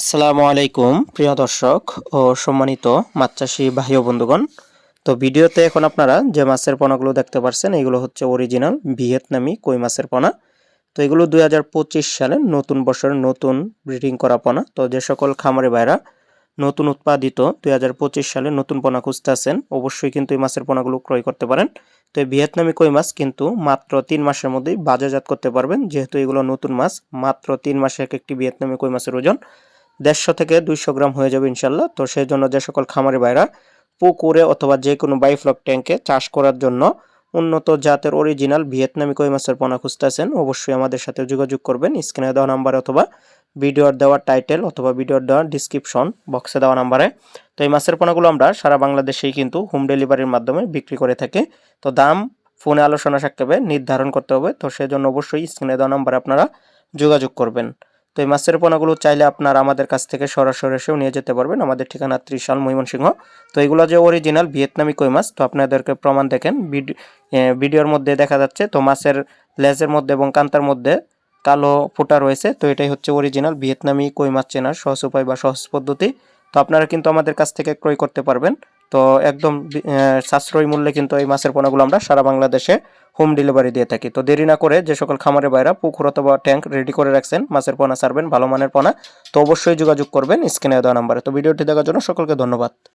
আসসালামু আলাইকুম প্রিয় দর্শক ও সম্মানিত মাছ চাষি ভাই ও বন্ধুগণ। তো ভিডিওতে এখন আপনারা যে মাছের পোনাগুলো দেখতে পাচ্ছেন এগুলো হচ্ছে অরিজিনাল ভিয়েতনামি কই মাছের পোনা। তো এগুলো 2025 সালে নতুন বছরের নতুন ব্রিডিং করা পোনা। তো যে সকল খামারি ভাইরা নতুন উৎপাদিত 2025 সালে নতুন পোনা খুঁজতেছেন অবশ্যই কিন্তু এই মাছের পোনাগুলো ক্রয় করতে পারেন। তো এই ভিয়েতনামি কই মাছ কিন্তু মাত্র 3 মাসের মধ্যেই বাজারজাত করতে পারবেন, যেহেতু এগুলো নতুন মাছ। মাত্র 3 মাসে এক একটি ভিয়েতনামি কই মাছের ওজন 150 থেকে 200 গ্রাম হয়ে যাবে ইনশাল্লাহ। তো সেই জন্য যে সকল খামারি ভাইরা পুকুরে অথবা যে কোনো বায়োফ্লক ট্যাঙ্কে চাষ করার জন্য উন্নত জাতের অরিজিনাল ভিয়েতনামি কই মাছের পোনা খুঁজতেছেন অবশ্যই আমাদের সাথে যোগাযোগ করবেন স্ক্রিনে দেওয়া নাম্বারে অথবা ভিডিওর দেওয়া টাইটেল অথবা ভিডিওর দেওয়া ডিসক্রিপশন বক্সে দেওয়া নাম্বারে। তো এই মাছের পোনাগুলো আমরা সারা বাংলাদেশেই কিন্তু হোম ডেলিভারির মাধ্যমে বিক্রি করে থাকি। তো দাম ফোনে আলোচনা সাপেক্ষে নির্ধারণ করতে হবে। তো সেজন্য অবশ্যই স্ক্রিনে দেওয়া নাম্বারে আপনারা যোগাযোগ করবেন। তো এই মাছের পোনাগুলো চাইলে আপনারা আমাদের কাছ থেকে সরাসরি এসেও নিয়ে যেতে পারবেন। আমাদের ঠিকানা ত্রিশাল ময়মনসিংহ। তো এগুলো যে অরিজিনাল ভিয়েতনামি কই মাছ, তো আপনাদেরকে প্রমাণ দেখেন ভিডিওর মধ্যে দেখা যাচ্ছে। তো মাছের লেজের মধ্যে এবং কান্তার মধ্যে কালো ফোঁটা রয়েছে। তো এটাই হচ্ছে অরিজিনাল ভিয়েতনামি কই মাছ চেনার সহজ উপায় বা সহজ পদ্ধতি। তো আপনারা কিন্তু আমাদের কাছ থেকে ক্রয় করতে পারবেন। তো একদম সাশ্রয়ী মূল্যে কিন্তু এই মাছের পোনাগুলো আমরা সারা বাংলাদেশে হোম ডেলিভারি দিয়ে থাকি। তো দেরি না করে যে সকল খামারের বাইরা পুকুর অথবা ট্যাঙ্ক রেডি করে রাখছেন মাছের পোনা ছাড়বেন ভালো মানের পোনা, তো অবশ্যই যোগাযোগ করবেন স্ক্রিনে দেওয়া নাম্বারে। তো ভিডিওটি দেখার জন্য সকলকে ধন্যবাদ।